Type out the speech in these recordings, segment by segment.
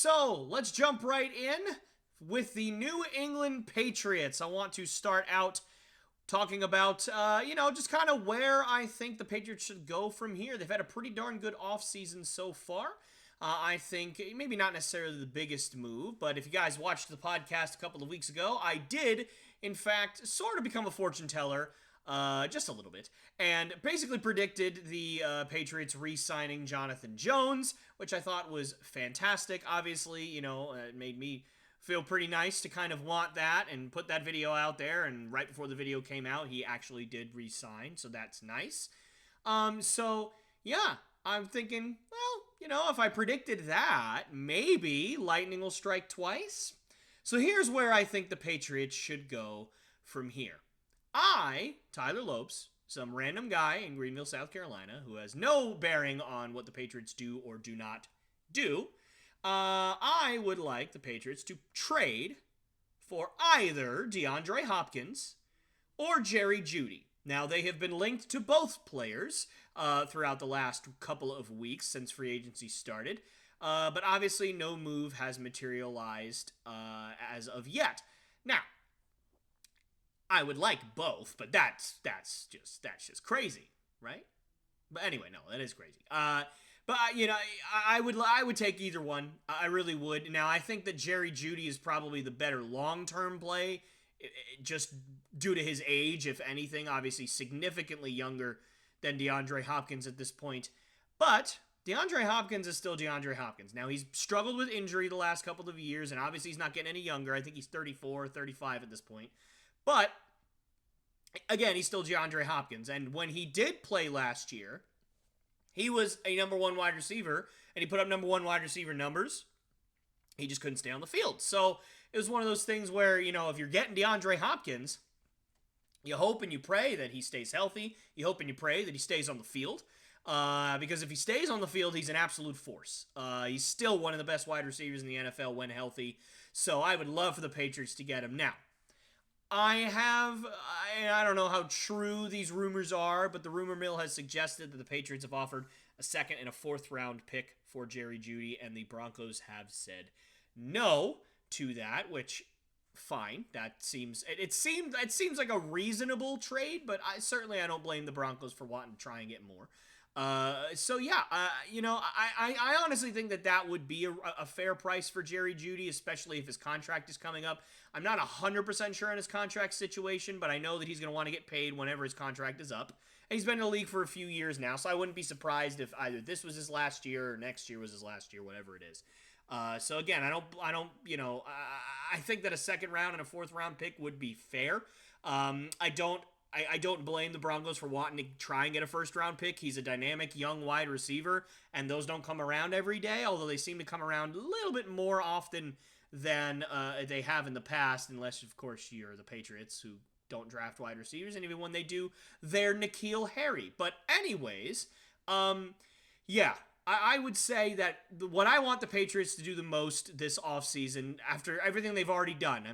So let's jump right in with the New England Patriots. I want to start out talking about, just kind of where I think the Patriots should go from here. They've had a pretty darn good offseason so far. I think maybe not necessarily the biggest move, but if you guys watched the podcast a couple of weeks ago, I did, in fact, sort of become a fortune teller. Just a little bit, and basically predicted the Patriots re-signing Jonathan Jones, which I thought was fantastic. Obviously, it made me feel pretty nice to kind of want that and put that video out there, and right before the video came out, he actually did re-sign, so that's nice. Yeah, I'm thinking, well, if I predicted that, maybe lightning will strike twice. So here's where I think the Patriots should go from here. Tyler Lopes, some random guy in Greenville, South Carolina, who has no bearing on what the Patriots do or do not do, I would like the Patriots to trade for either DeAndre Hopkins or Jerry Jeudy. Now, they have been linked to both players throughout the last couple of weeks since free agency started, but obviously no move has materialized as of yet. Now, I would like both, but that's just crazy, right? But anyway, no, that is crazy. I would take either one. I really would. Now, I think that Jerry Jeudy is probably the better long-term play, just due to his age, if anything. Obviously, significantly younger than DeAndre Hopkins at this point. But DeAndre Hopkins is still DeAndre Hopkins. Now, he's struggled with injury the last couple of years, and obviously he's not getting any younger. I think he's 34, 35 at this point. But, again, he's still DeAndre Hopkins. And when he did play last year, he was a number one wide receiver, and he put up number one wide receiver numbers. He just couldn't stay on the field. So it was one of those things where, if you're getting DeAndre Hopkins, you hope and you pray that he stays healthy. You hope and you pray that he stays on the field. Because if he stays on the field, he's an absolute force. He's still one of the best wide receivers in the NFL when healthy. So I would love for the Patriots to get him. Now, I don't know how true these rumors are, but the rumor mill has suggested that the Patriots have offered a second and a fourth round pick for Jerry Jeudy, and the Broncos have said no to that, which, fine. That seems like a reasonable trade, but I don't blame the Broncos for wanting to try and get more. I honestly think that would be a fair price for Jerry Jeudy, especially if his contract is coming up. I'm not 100% sure on his contract situation, but I know that he's going to want to get paid whenever his contract is up. And he's been in the league for a few years now, so I wouldn't be surprised if either this was his last year or next year was his last year, whatever it is. So again, I think that a second round and a fourth round pick would be fair. I don't blame the Broncos for wanting to try and get a first-round pick. He's a dynamic young wide receiver, and those don't come around every day, although they seem to come around a little bit more often than they have in the past, unless, of course, you're the Patriots, who don't draft wide receivers, and even when they do, they're N'Keal Harry. But anyways, I would say that what I want the Patriots to do the most this offseason, after everything they've already done,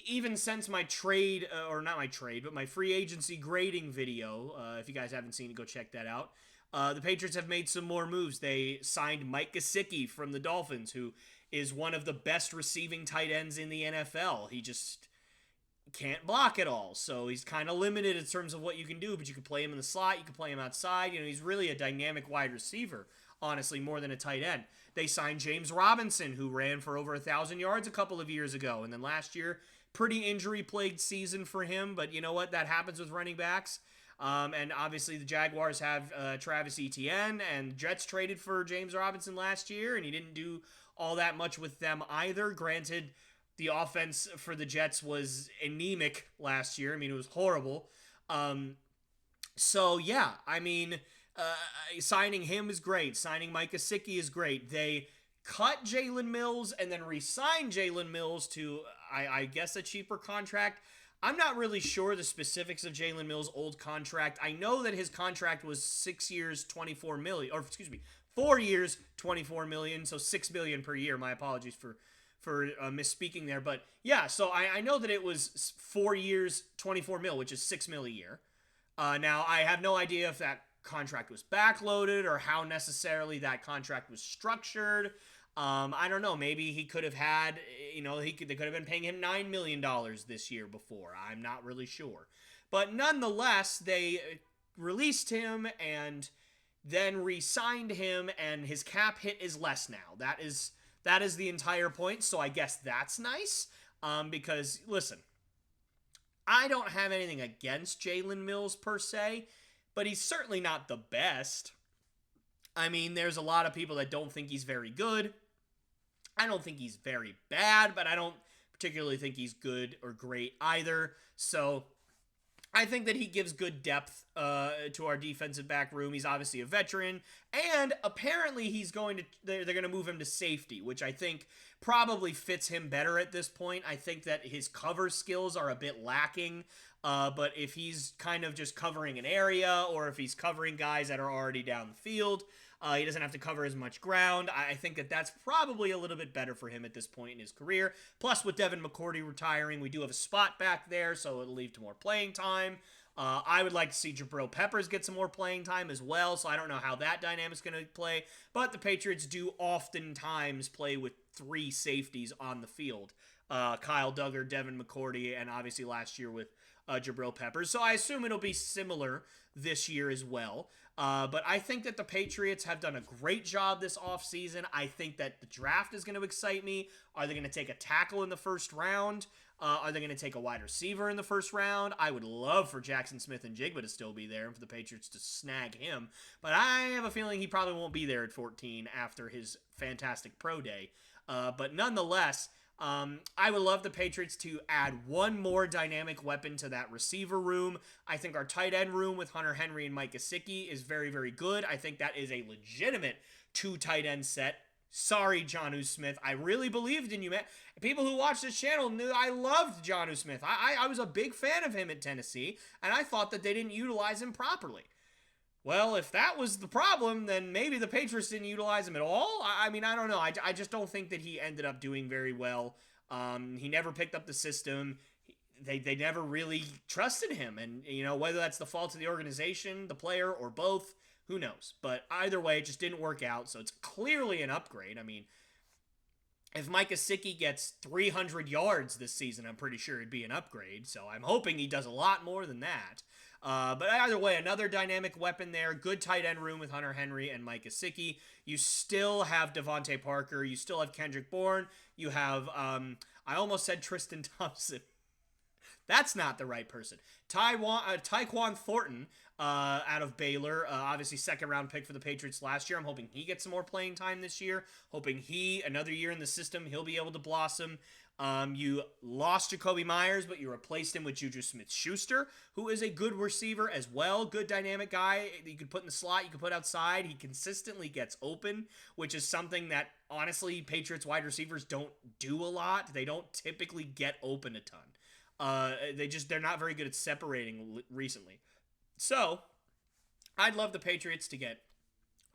even since my trade, or not my trade, but my free agency grading video, if you guys haven't seen it, go check that out. The Patriots have made some more moves. They signed Mike Gesicki from the Dolphins, who is one of the best receiving tight ends in the NFL. He just can't block at all, so he's kind of limited in terms of what you can do, but you can play him in the slot, you can play him outside. He's really a dynamic wide receiver, honestly, more than a tight end. They signed James Robinson, who ran for over 1,000 yards a couple of years ago, and then last year, pretty injury-plagued season for him, but you know what? That happens with running backs. And obviously the Jaguars have Travis Etienne, and Jets traded for James Robinson last year, and he didn't do all that much with them either. Granted, the offense for the Jets was anemic last year. It was horrible. Signing him is great. Signing Mike Gesicki is great. They cut Jalen Mills and then re-signed Jalen Mills to, I guess, a cheaper contract. I'm not really sure the specifics of Jalen Mills' old contract. I know that his contract was 6 years, $24 million, or excuse me, 4 years, $24 million, so $6 million per year. My apologies for misspeaking there, but yeah, so I know that it was 4 years, $24 million, which is $6 million a year. Now, I have no idea if that contract was backloaded or how necessarily that contract was structured. I don't know. Maybe he could have had, they could have been paying him $9 million this year before. I'm not really sure. But nonetheless, they released him and then re-signed him, and his cap hit is less now. That is the entire point. So I guess that's nice. Because listen, I don't have anything against Jalen Mills per se, but he's certainly not the best. I mean, there's a lot of people that don't think he's very good. I don't think he's very bad, but I don't particularly think he's good or great either. So I think that he gives good depth to our defensive back room. He's obviously a veteran, and apparently they're going to move him to safety, which I think probably fits him better at this point. I think that his cover skills are a bit lacking, but if he's kind of just covering an area, or if he's covering guys that are already down the field, he doesn't have to cover as much ground. I think that that's probably a little bit better for him at this point in his career. Plus, with Devin McCourty retiring, we do have a spot back there, so it'll lead to more playing time. I would like to see Jabril Peppers get some more playing time as well, so I don't know how that dynamic's going to play. But the Patriots do oftentimes play with three safeties on the field. Kyle Duggar, Devin McCourty, and obviously last year with Jabril Peppers. So I assume it'll be similar this year as well. But I think that the Patriots have done a great job this offseason. I think that the draft is going to excite me. Are they going to take a tackle in the first round? Are they going to take a wide receiver in the first round? I would love for Jackson Smith-Njigba to still be there and for the Patriots to snag him. But I have a feeling he probably won't be there at 14 after his fantastic pro day. But nonetheless, I would love the Patriots to add one more dynamic weapon to that receiver room. I think our tight end room with Hunter Henry and Mike Gesicki is very, very good. I think that is a legitimate two tight end set. Sorry, Jonnu Smith. I really believed in you, man. People who watch this channel knew I loved Jonnu Smith. I was a big fan of him at Tennessee, and I thought that they didn't utilize him properly. Well, if that was the problem, then maybe the Patriots didn't utilize him at all. I mean, I don't know. I just don't think that he ended up doing very well. He never picked up the system. They never really trusted him. And, whether that's the fault of the organization, the player, or both, who knows? But either way, it just didn't work out. So it's clearly an upgrade. I mean, if Mike Gesicki gets 300 yards this season, I'm pretty sure it'd be an upgrade. So I'm hoping he does a lot more than that. But either way, another dynamic weapon there. Good tight end room with Hunter Henry and Mike Gesicki. You still have Devontae Parker. You still have Kendrick Bourne. You have, I almost said Tristan Thompson. That's not the right person. Tyquan Thornton out of Baylor. Obviously, second-round pick for the Patriots last year. I'm hoping he gets some more playing time this year. Hoping another year in the system, he'll be able to blossom. You lost Jacoby Myers, but you replaced him with Juju Smith-Schuster, who is a good receiver as well. Good dynamic guy. You could put in the slot, you could put outside. He consistently gets open, which is something that, honestly, Patriots wide receivers don't do a lot. They don't typically get open a ton. They're not very good at separating recently. So, I'd love the Patriots to get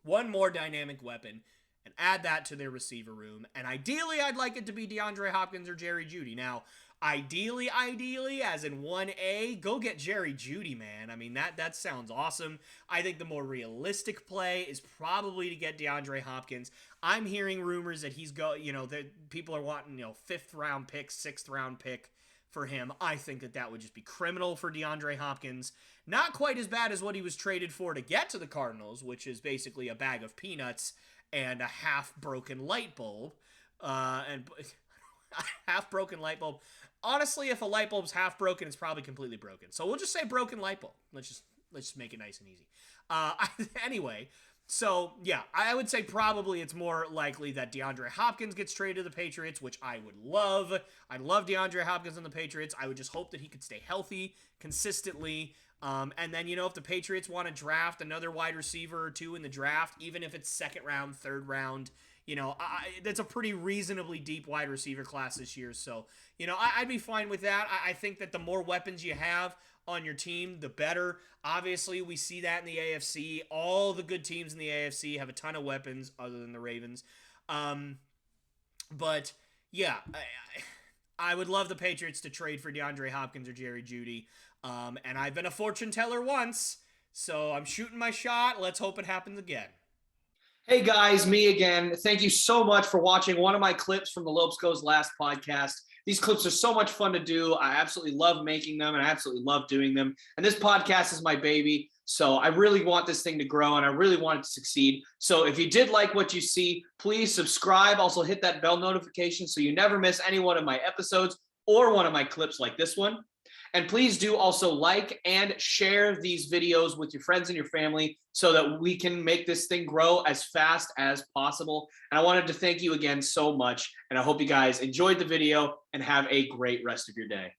one more dynamic weapon and add that to their receiver room. And ideally, I'd like it to be DeAndre Hopkins or Jerry Jeudy. Now, ideally, as in 1A, go get Jerry Jeudy, man. I mean, that sounds awesome. I think the more realistic play is probably to get DeAndre Hopkins. I'm hearing rumors that that people are wanting, 5th round pick, 6th round pick for him. I think that would just be criminal for DeAndre Hopkins. Not quite as bad as what he was traded for to get to the Cardinals, which is basically a bag of peanuts and a half-broken light bulb. And a half-broken light bulb. Honestly, if a light bulb's half-broken, it's probably completely broken. So we'll just say broken light bulb. Let's just make it nice and easy. Anyway, so yeah, I would say probably it's more likely that DeAndre Hopkins gets traded to the Patriots, which I would love. I'd love DeAndre Hopkins on the Patriots. I would just hope that he could stay healthy consistently. And then, if the Patriots want to draft another wide receiver or two in the draft, even if it's second round, third round, that's a pretty reasonably deep wide receiver class this year. So, I'd be fine with that. I think that the more weapons you have on your team, the better. Obviously, we see that in the AFC. All the good teams in the AFC have a ton of weapons other than the Ravens. But, yeah, I would love the Patriots to trade for DeAndre Hopkins or Jerry Jeudy. And I've been a fortune teller once, so I'm shooting my shot. Let's hope it happens again. Hey guys, me again. Thank you so much for watching one of my clips from the Lopes Goes Last podcast. These clips are so much fun to do. I absolutely love making them and I absolutely love doing them. And this podcast is my baby. So I really want this thing to grow and I really want it to succeed. So if you did like what you see, please subscribe. Also hit that bell notification so you never miss any one of my episodes or one of my clips like this one. And please do also like and share these videos with your friends and your family so that we can make this thing grow as fast as possible. And I wanted to thank you again so much. And I hope you guys enjoyed the video and have a great rest of your day.